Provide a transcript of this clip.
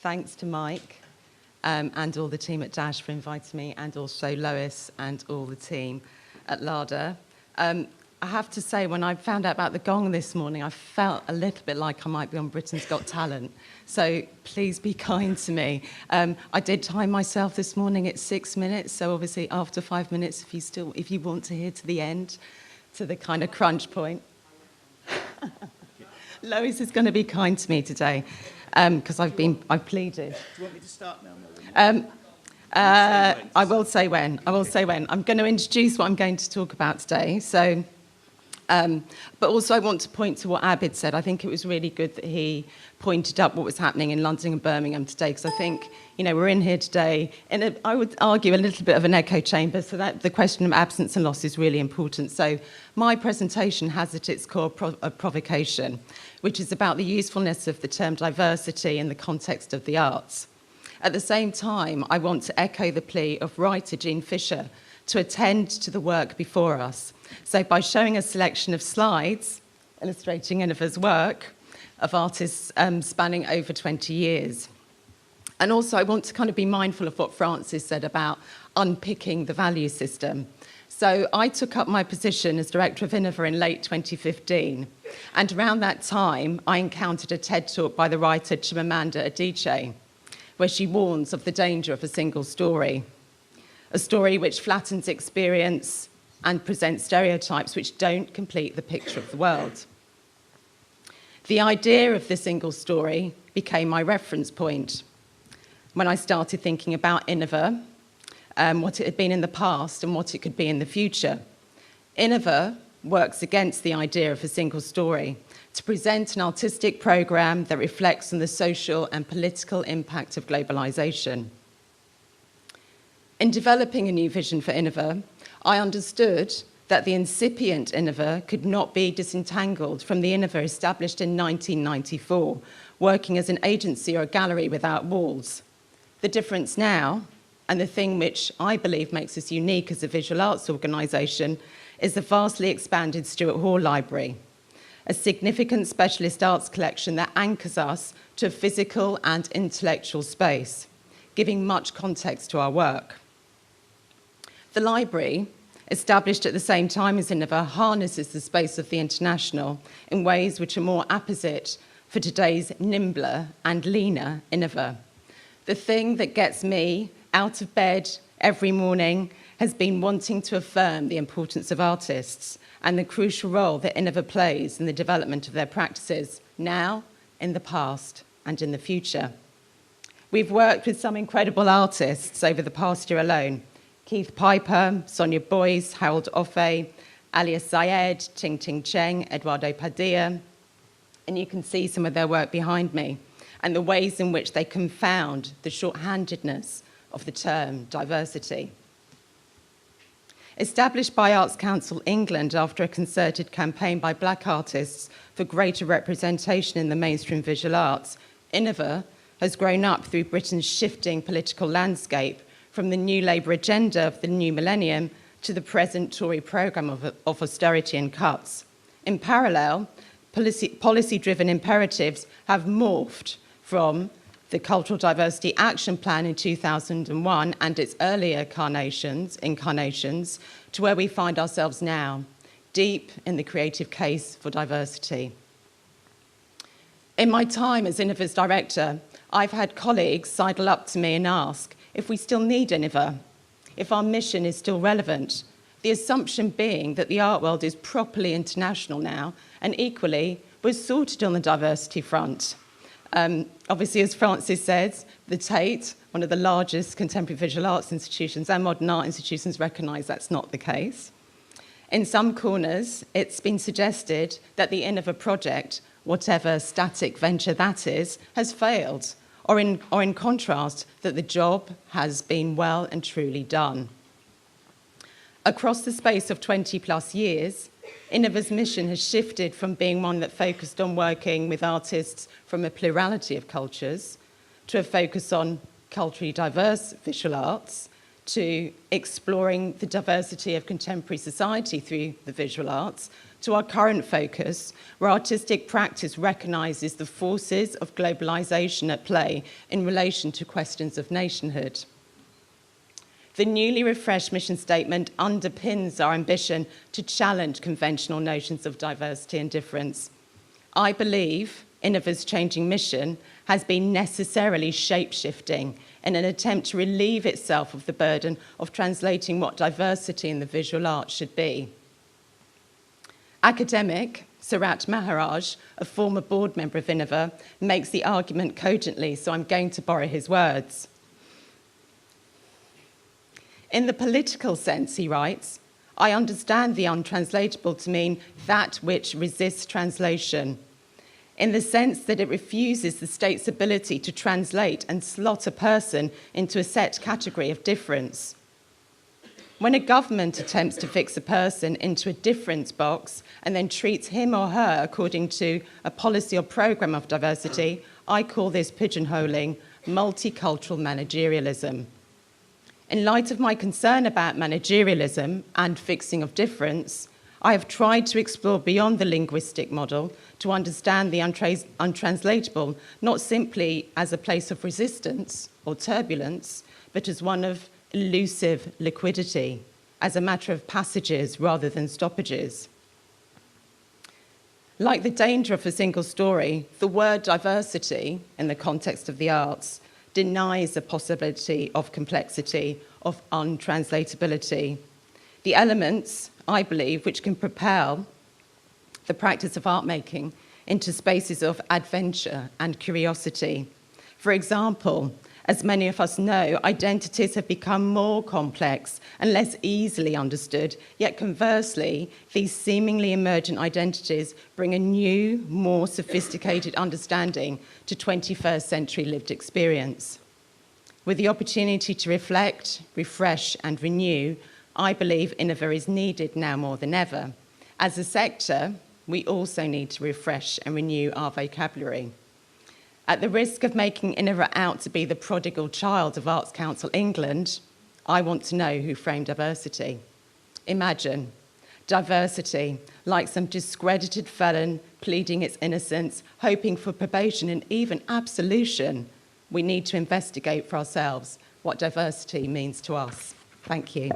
thanks to Mike and all the team at Dash for inviting me, and also Lois and all the team at LADA. I have to say, when I found out about the gong this morning, I felt a little bit like I might be on Britain's Got Talent. So please be kind to me. I did time myself this morning at 6 minutes. So obviously after 5 minutes, if you want to hear to the end, to the kind of crunch point. Lois is going to be kind to me today because I've pleaded. Do you want me to start now, Melanie? I will say when. I'm going to introduce what I'm going to talk about today. So, but also I want to point to what Abid said. I think it was really good that he pointed up what was happening in London and Birmingham today, because I think, we're in here today in I would argue, a little bit of an echo chamber, so that the question of absence and loss is really important. So my presentation has at its core a provocation, which is about the usefulness of the term diversity in the context of the arts. At the same time, I want to echo the plea of writer Jean Fisher to attend to the work before us. So by showing a selection of slides illustrating Iniva's work of artists spanning over 20 years. And also I want to kind of be mindful of what Francis said about unpicking the value system. So I took up my position as director of Iniva in late 2015. And around that time, I encountered a TED talk by the writer Chimamanda Adichie, where she warns of the danger of a single story, a story which flattens experience and presents stereotypes which don't complete the picture of the world. The idea of the single story became my reference point when I started thinking about Iniva, what it had been in the past and what it could be in the future. Iniva works against the idea of a single story to present an artistic programme that reflects on the social and political impact of globalisation. In developing a new vision for Iniva, I understood that the incipient Iniva could not be disentangled from the Iniva established in 1994, working as an agency or a gallery without walls. The difference now, and the thing which I believe makes us unique as a visual arts organisation, is the vastly expanded Stuart Hall Library, a significant specialist arts collection that anchors us to a physical and intellectual space, giving much context to our work. The library, established at the same time as Iniva, harnesses the space of the international in ways which are more apposite for today's nimbler and leaner Iniva. The thing that gets me out of bed every morning has been wanting to affirm the importance of artists and the crucial role that Iniva plays in the development of their practices, now, in the past, and in the future. We've worked with some incredible artists over the past year alone: Keith Piper, Sonia Boyce, Harold Offe, Alias Syed, Ting Ting Cheng, Eduardo Padilla, and you can see some of their work behind me, and the ways in which they confound the shorthandedness of the term diversity. Established by Arts Council England after a concerted campaign by black artists for greater representation in the mainstream visual arts, Iniva has grown up through Britain's shifting political landscape, from the new Labour agenda of the new millennium to the present Tory programme of austerity and cuts. In parallel, policy-driven imperatives have morphed from the Cultural Diversity Action Plan in 2001 and its earlier incarnations to where we find ourselves now, deep in the creative case for diversity. In my time as Iniva's director, I've had colleagues sidle up to me and ask if we still need Iniva, if our mission is still relevant, the assumption being that the art world is properly international now, and equally, we're sorted on the diversity front. Obviously, as Francis says, the Tate, one of the largest contemporary visual arts institutions and modern art institutions, recognise that's not the case. In some corners, it's been suggested that the Iniva project, whatever static venture that is, has failed, or in contrast, that the job has been well and truly done. Across the space of 20 plus years, Iniva's mission has shifted from being one that focused on working with artists from a plurality of cultures to a focus on culturally diverse visual arts, to exploring the diversity of contemporary society through the visual arts, to our current focus, where artistic practice recognises the forces of globalisation at play in relation to questions of nationhood. The newly refreshed mission statement underpins our ambition to challenge conventional notions of diversity and difference. I believe Iniva's changing mission has been necessarily shape-shifting in an attempt to relieve itself of the burden of translating what diversity in the visual arts should be. Academic Sarat Maharaj, a former board member of Iniva, makes the argument cogently, so I'm going to borrow his words. In the political sense, he writes, I understand the untranslatable to mean that which resists translation, in the sense that it refuses the state's ability to translate and slot a person into a set category of difference. When a government attempts to fix a person into a difference box and then treats him or her according to a policy or programme of diversity, I call this pigeonholing multicultural managerialism. In light of my concern about managerialism and fixing of difference, I have tried to explore beyond the linguistic model to understand the untranslatable, not simply as a place of resistance or turbulence, but as one of elusive liquidity, as a matter of passages rather than stoppages. Like the danger of a single story, the word diversity, in the context of the arts, denies the possibility of complexity, of untranslatability. The elements, I believe, which can propel the practice of art making into spaces of adventure and curiosity. For example, as many of us know, identities have become more complex and less easily understood, yet conversely, these seemingly emergent identities bring a new, more sophisticated understanding to 21st century lived experience. With the opportunity to reflect, refresh and renew, I believe Iniva is needed now more than ever. As a sector, we also need to refresh and renew our vocabulary. At the risk of making Iniva out to be the prodigal child of Arts Council England, I want to know who framed diversity. Imagine diversity, like some discredited felon pleading its innocence, hoping for probation and even absolution. We need to investigate for ourselves what diversity means to us. Thank you.